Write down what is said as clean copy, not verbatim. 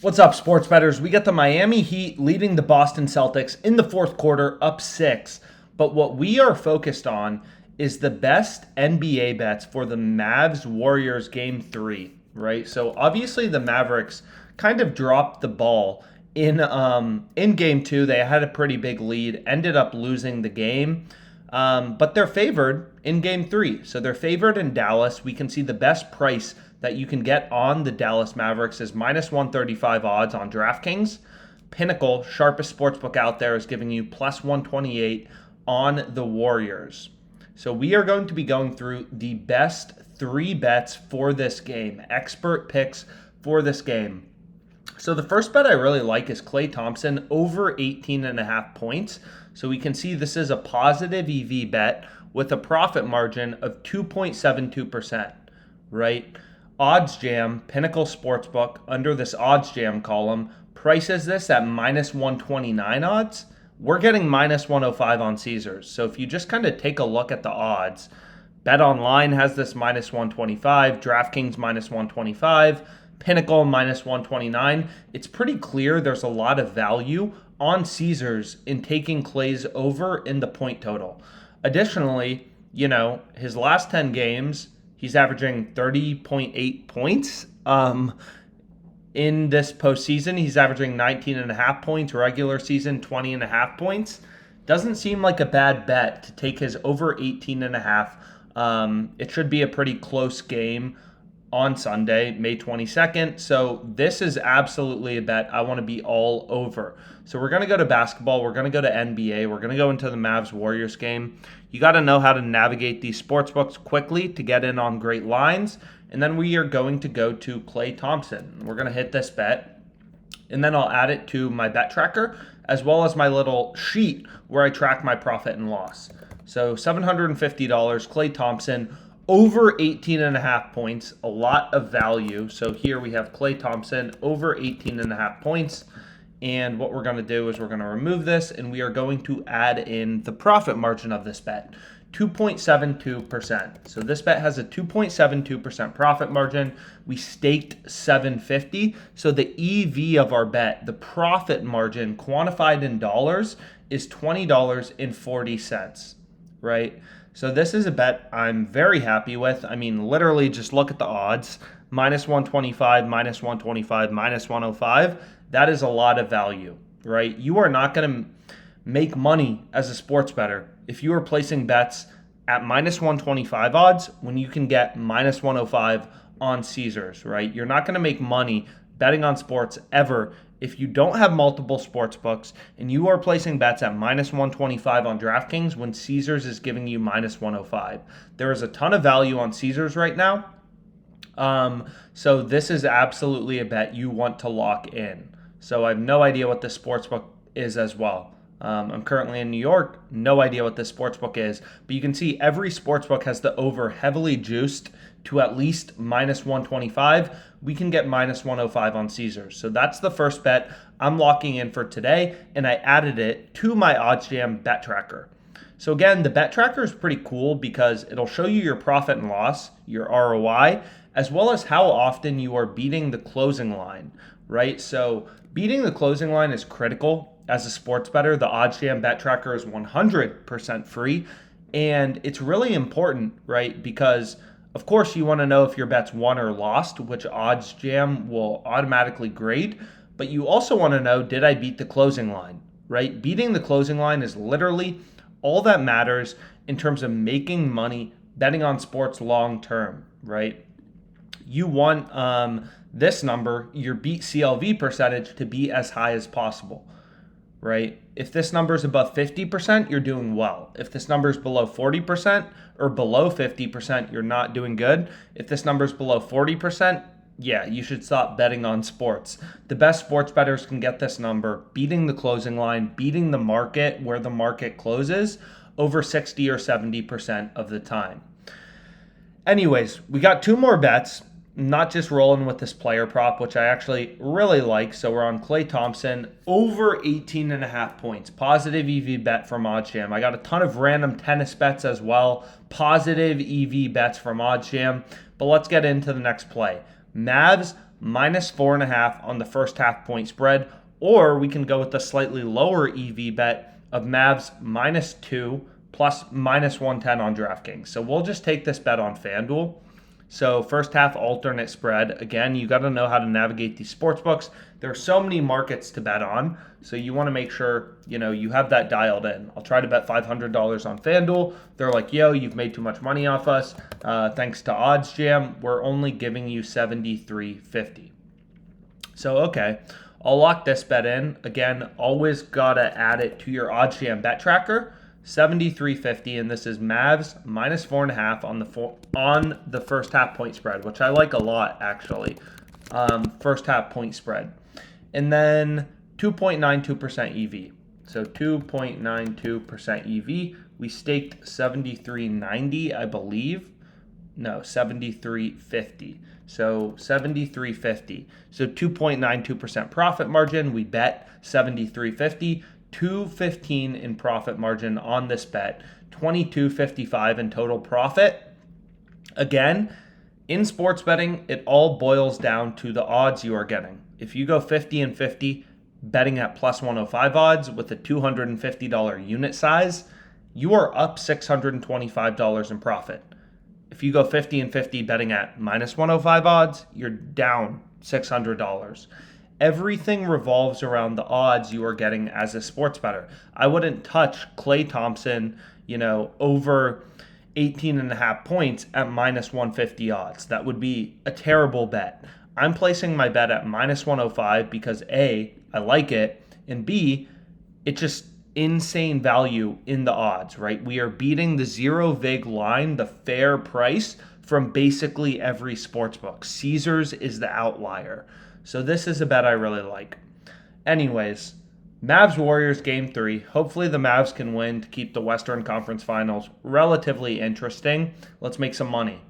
What's up, sports bettors? We got the Miami Heat leading the Boston Celtics in the fourth quarter, up 6. But what we are focused on is the best NBA bets for the Mavs Warriors game 3, right? So obviously the Mavericks kind of dropped the ball in game 2. They had a pretty big lead, ended up losing the game. But they're favored in game 3. So they're favored in Dallas. We can see the best price that you can get on the Dallas Mavericks is minus 135 odds on DraftKings. Pinnacle, sharpest sportsbook out there, is giving you plus 128 on the Warriors. So we are going to be going through the best 3 bets for this game, expert picks for this game. So the first bet I really like is Klay Thompson over 18.5 points. So we can see this is a positive EV bet with a profit margin of 2.72%, right? OddsJam, Pinnacle Sportsbook, under this OddsJam column, prices this at minus 129 odds. We're getting minus 105 on Caesars. So if you just kind of take a look at the odds, BetOnline has this minus 125, DraftKings minus 125, Pinnacle minus 129. It's pretty clear there's a lot of value on Caesars in taking Klay's over in the point total. Additionally, his last 10 games, he's averaging 30.8 points. In this postseason, he's averaging 19.5 points. Regular season, 20.5 points. Doesn't seem like a bad bet to take his over 18.5. It should be a pretty close game on Sunday, May 22nd. So this is absolutely a bet I want to be all over. So we're going to go to basketball. We're going to go to NBA. We're going to go into the Mavs Warriors game. You got to know how to navigate these sports books quickly to get in on great lines. And then we are going to go to Klay Thompson. We're going to hit this bet. And then I'll add it to my bet tracker as well as my little sheet where I track my profit and loss. So $750, Klay Thompson, over 18.5 points, a lot of value. So here we have Klay Thompson over 18.5 points. And what we're going to do is we're going to remove this and we are going to add in the profit margin of this bet, 2.72%. So this bet has a 2.72% profit margin. We staked 750. So the EV of our bet, the profit margin quantified in dollars, is $20.40, right? So this is a bet I'm very happy with. I mean, literally just look at the odds. Minus 125, minus 125, minus 105. That is a lot of value, right? You are not going to make money as a sports bettor if you are placing bets at minus 125 odds when you can get minus 105 on Caesars, right? You're not going to make money betting on sports ever if you don't have multiple sports books and you are placing bets at minus 125 on DraftKings when Caesars is giving you minus 105. There is a ton of value on Caesars right now. So this is absolutely a bet you want to lock in. So I have no idea what this sportsbook is as well. I'm currently in New York, no idea what this sportsbook is, but you can see every sportsbook has the over heavily juiced to at least minus 125. We can get minus 105 on Caesars. So that's the first bet I'm locking in for today, and I added it to my OddsJam bet tracker. So again, the bet tracker is pretty cool because it'll show you your profit and loss, your ROI, as well as how often you are beating the closing line, right? So beating the closing line is critical. As a sports bettor, the OddsJam bet tracker is 100% free, and it's really important, right? Because of course you want to know if your bet's won or lost, which OddsJam will automatically grade, but you also want to know, did I beat the closing line, right? Beating the closing line is literally all that matters in terms of making money betting on sports long term, right? You want this number, your beat CLV percentage, to be as high as possible, right? If this number is above 50%, you're doing well. If this number is below 40% or below 50%, you're not doing good. If this number is below 40%, yeah, you should stop betting on sports. The best sports bettors can get this number, beating the closing line, beating the market where the market closes, over 60 or 70% of the time. Anyways, we got 2 more bets. Not just rolling with this player prop, which I actually really like. So we're on Klay Thompson, over 18.5 points. Positive EV bet from OddsJam. I got a ton of random tennis bets as well. Positive EV bets from OddsJam. But let's get into the next play. Mavs -4.5 on the first half point spread, or we can go with the slightly lower EV bet of Mavs -2 plus -110 on DraftKings. So we'll just take this bet on FanDuel. So first half alternate spread. Again, you got to know how to navigate these sports books. There are so many markets to bet on, so you want to make sure you have that dialed in. I'll try to bet $500 on FanDuel. They're like, yo, you've made too much money off us. Thanks to OddsJam, we're only giving you $73.50. So okay, I'll lock this bet in. Again, always gotta add it to your OddsJam bet tracker. $73.50, and this is Mavs -4.5 on the first half point spread, which I like a lot actually. First half point spread, and then 2.92% EV. So 2.92% EV. We staked 73.90, I believe. No, 73.50. So 73.50. So 2.92% profit margin. We bet 73.50. 215 in profit margin on this bet, 22.55 in total profit. Again, in sports betting, it all boils down to the odds you are getting. If you go 50 and 50 betting at plus 105 odds with a $250 unit size, you are up $625 in profit. If you go 50 and 50 betting at minus 105 odds, you're down $600. Everything revolves around the odds you are getting as a sports bettor. I wouldn't touch Klay Thompson, over 18.5 points at minus 150 odds. That would be a terrible bet. I'm placing my bet at minus 105 because A, I like it, and B, it's just insane value in the odds, right? We are beating the zero vig line, the fair price, from basically every sportsbook. Caesars is the outlier. So this is a bet I really like. Anyways, Mavs Warriors game 3. Hopefully the Mavs can win to keep the Western Conference Finals relatively interesting. Let's make some money.